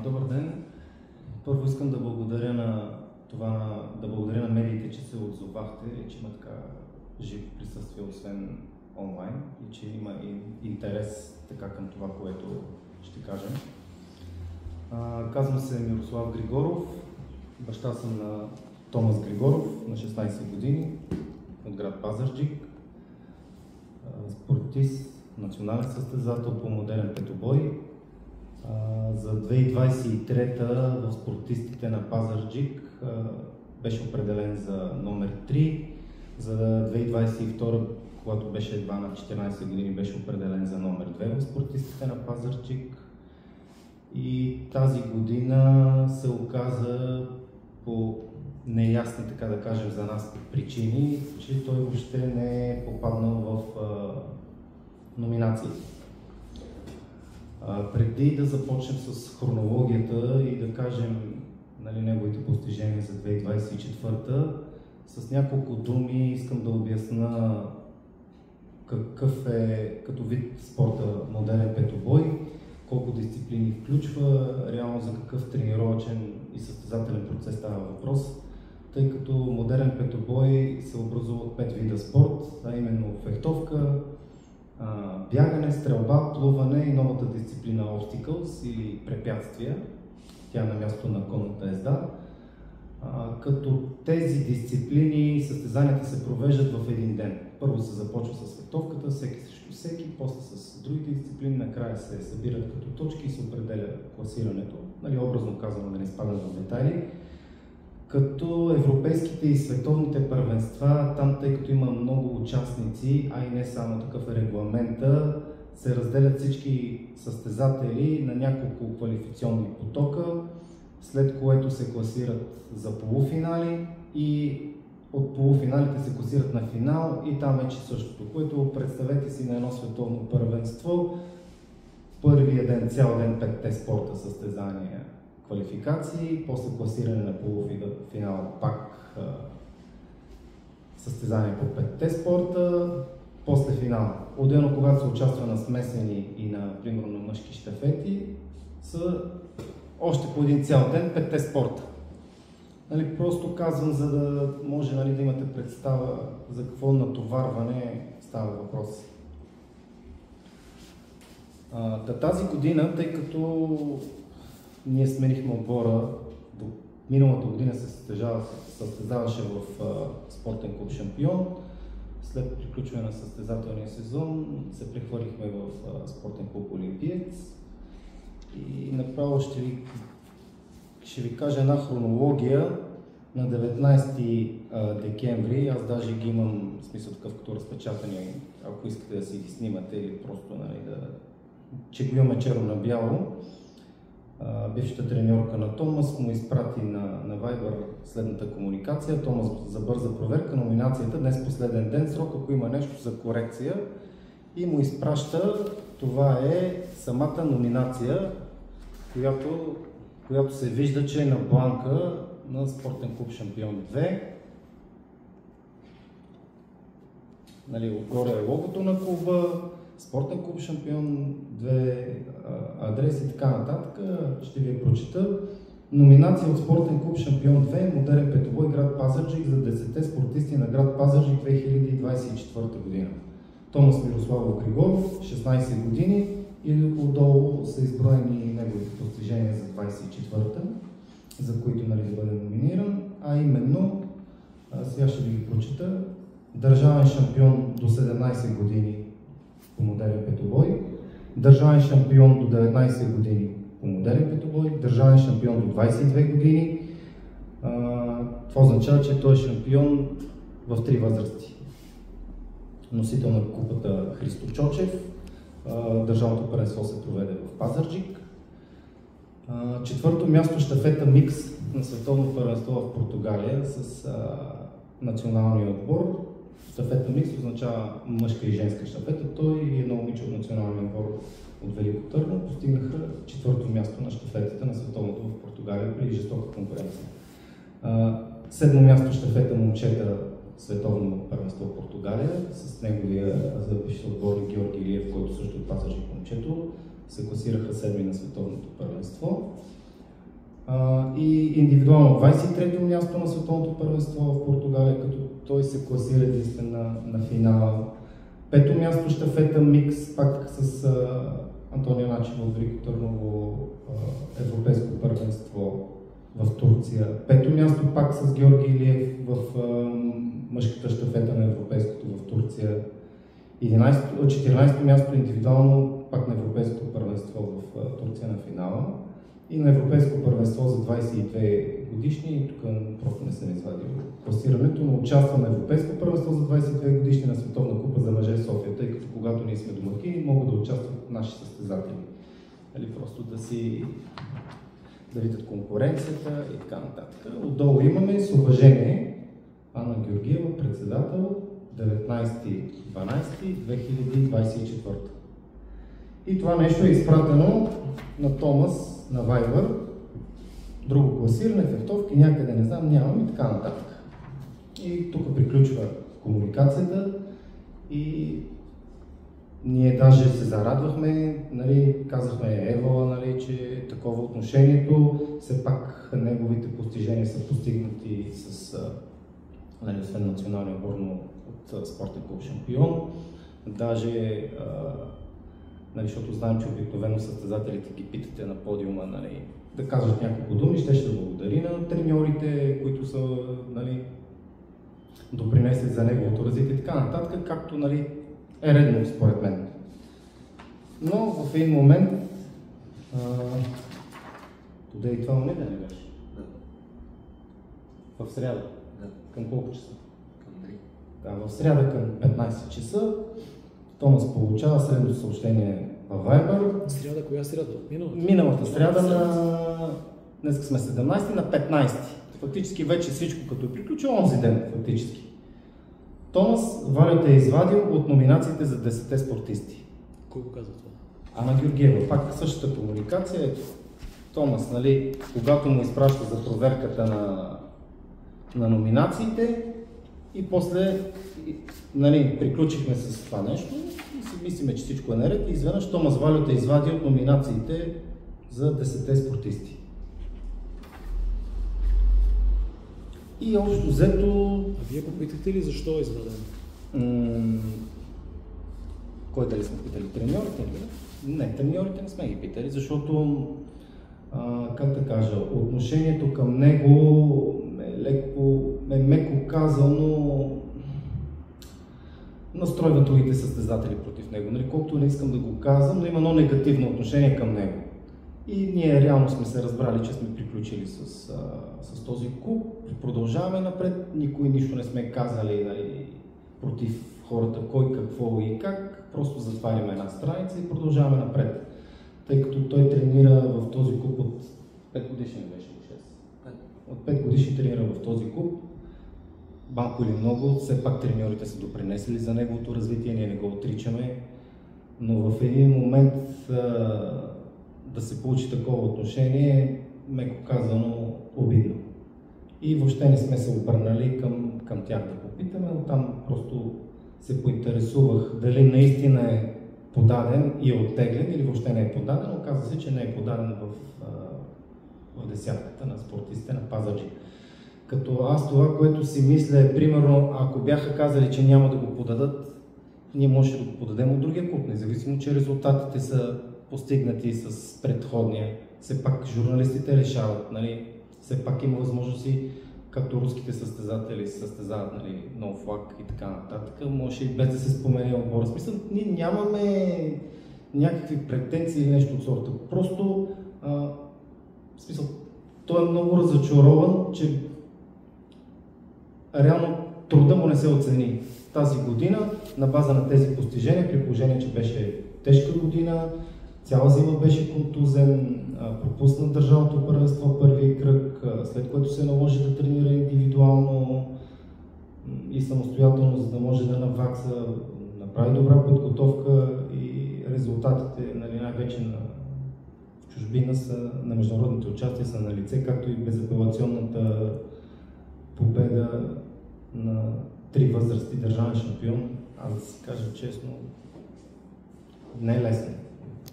Добър ден! Първо искам да благодаря на медиите, че се отзовахте и че има така живо присъствие, освен онлайн, и че има и интерес така към това, което ще кажем. Казвам се Мирослав Григоров, баща съм на Томас Григоров, на 16 години, от град Пазарджик, спортист, национален състезател по модерен петобой. За 2023 в спортистите на Пазарджик беше определен за номер 3, за 2022, когато беше едва на 14 години, беше определен за номер 2 в спортистите на Пазарджик. И тази година се оказа по неясни, така да кажем, за нас причини, че той въобще не е попаднал в номинациите. Преди да започнем с хронологията и да кажем неговите постижения за 2024, с няколко думи искам да обясна какъв е като вид спорта модерен петобой, колко дисциплини включва, реално за какъв тренировъчен и състезателен процес става въпрос, тъй като модерен петобой се образува от 5 вида спорт, а именно фехтовка, бягане, стрелба, плуване и новата дисциплина obstacles или препятствия. Тя е на място на конната езда. Като тези дисциплини, състезанията се провеждат в един ден. Първо се започва с фехтовката, всеки срещу всеки, после с другите дисциплини, накрая се събират като точки и се определя класирането. Образно казано, да не изпадам в детайли. Като европейските и световните първенства, там, тъй като има много участници, а и не само такъв е регламента, се разделят всички състезатели на няколко квалификационни потока, след което се класират за полуфинали и от полуфиналите се класират на финал и там вече същото, което представете си на едно световно първенство. Първия ден, цял ден 5-те спорта състезания, квалификации, после класиране на полуфинал, пак състезание по 5-те спорта, после финал. Отделно, когато се участва на смесени и на, примерно, на мъжки щафети, са още по един цял ден 5-те спорта. Просто казвам, за да може да имате представа за какво натоварване става въпрос. Тази година, тъй като ние сменихме отбора, до миналата година се състезаваше в спортен клуб Шампион. След приключване на състезателния сезон се прехвърлихме в спортен клуб Олимпиец. И направо ще ви кажа една хронология. На 19 декември, аз даже ги имам, в смисъл такъв като разпечатани, ако искате да си ги снимате или просто че го имаме черно на бяло. Бившата треньорка на Томас му изпрати на Viber следната комуникация. Томас за бърза проверка, номинацията, днес последен ден, срок, ако има нещо за корекция, и му изпраща. Това е самата номинация, която се вижда, че е на бланка на спортен клуб Шампион 2. Отгоре е логото на клуба, спортен клуб Шампион 2, адрес и така нататък. Ще ви я прочета. Номинация от спортен клуб Шампион 2, модерен петобой, град Пазарджик, за 10-те спортисти на град Пазарджик 2024 година. Томас Мирославов Григоров, 16 години, и отдолу са изброени неговите постижения за 24-та, за които да бъде номиниран, а именно, сега ще ви ги прочета: държавен шампион до 17 години по модерен петобой, държавен шампион до 19 години по модерен петобой, държавен шампион до 22 години. Това означава, че той е шампион в 3 възрасти. Носител на купата Христо Чочев. Държавното първенство се проведе в Пазарджик. Четвърто място, щафета микс на световно първенство в Португалия с националния отбор. Щафета микс означава мъжка и женска щафета. Той и едно момиче от националния отбор от Велико Търново постигнаха четвърто място на щафетата на световното в Португалия при жестока конкуренция. Седмо място, щафета момчета, световно първенство в Португалия с неговия завършил отбор Георги Илиев, който също е Пазарджик момчето. се класираха седми на световното първенство. И индивидуално 23-то място на световното първенство в Португалия, като той се класира единствено на финала. Пето място щафета микс, пак с Антонио Начева от Велико Търново, европейско първенство в Турция. Пето място пак с Георги Илиев в мъжката щафета на европейското в Турция. 14-то място индивидуално пак на европейското първенство в Турция на финала. И на европейско първенство за 22 годишни, тук просто не съм извадил класирането, но участва на европейско първенство за 22 годишни на Световна купа за мъже София, тъй като когато ние сме домакини, могат да участват наши състезатели. Просто да видят конкуренцията и така нататък. Отдолу имаме с уважение Анна Георгиева, председател, 19.12.2024. И това нещо е изпратено на Томас на Viber, друго класиране, фехтовки, някъде не знам, нямам и така нататък. И тук приключва комуникацията и ние даже се зарадвахме, казахме Евала, че е такова отношението, все пак неговите постижения са постигнати с освен националния отбор от спортен клуб Шампион. Даже защото знаем, че обикновено състезателите ги питате на подиума, да кажат няколко думи, ще благодари на треньорите, които са допринесли за неговото развитие и така нататък, както е редно според мен. Но в един момент, тоде и това не беше? Да. В сряда? Да. Към колко часа? Към 3. Да, в сряда към 15 часа Томас получава следното съобщение във Viber. Сряда, коя сряда? Миналата сряда днес сме 17 на 15. Фактически вече всичко като е приключило онзи ден, фактически. Томас Валю те е извадил от номинациите за 10-те спортисти. Кой го казва това? Ана Георгиева. Пак същата комуникация. Ето, Томас, когато му изпраща за проверката на номинациите и после приключихме с това нещо и си мислиме, че всичко е наред и изведнъж Томас Валю те извади от номинациите за 10-те спортисти. И общо взето... А вие попитахте ли защо е изваден? Кой дали сме питали? Треньорите ли? Не, треньорите не сме ги питали, защото, как да кажа, отношението към него е меко казано настройва другите състезатели против него. Колкото не искам да го казвам, но има едно негативно отношение към него. И ние реално сме се разбрали, че сме приключили с този клуб. Продължаваме напред, никой нищо не сме казали против хората, кой, какво и как. Просто затваряме една страница и продължаваме напред. Тъй като той тренира в този клуб от 5 годишни беше, 6. От 5 годишни тренира в този клуб. Малко или много, все пак треньорите са допринесли за неговото развитие, ние не го отричаме. Но в един момент да се получи такова отношение, меко казано, обидно. И въобще не сме се обърнали към тях да попитаме, но там просто се поинтересувах дали наистина е подаден и е оттеглен или въобще не е подаден. Оказва се, че не е подаден в десятката на спортистите на Пазарджик. Като аз това, което си мисля е, примерно, ако бяха казали, че няма да го подадат, ние може да го подадем от другия клуб, независимо, че резултатите са постигнати с предходния. Все пак журналистите решават, все пак има възможности, както руските състезатели състезават, нов флаг и така нататък, може и без да се спомене отбора. Смисъл, ние нямаме някакви претенции или нещо от сорта. Просто, смисъл, той е много разочарован, че реално труда му не се оцени тази година на база на тези постижения, при положение, че беше тежка година, цяла зима беше контузен, пропусна държавното първенство първи кръг, след което се наложи да тренира индивидуално и самостоятелно, за да може да навакса, направи добра подготовка и резултатите, най-вече в чужбина на международните участия са на лице, както и безапелационната победа на 3 възрасти държавен шампион. Аз да си кажа честно, не е лесно.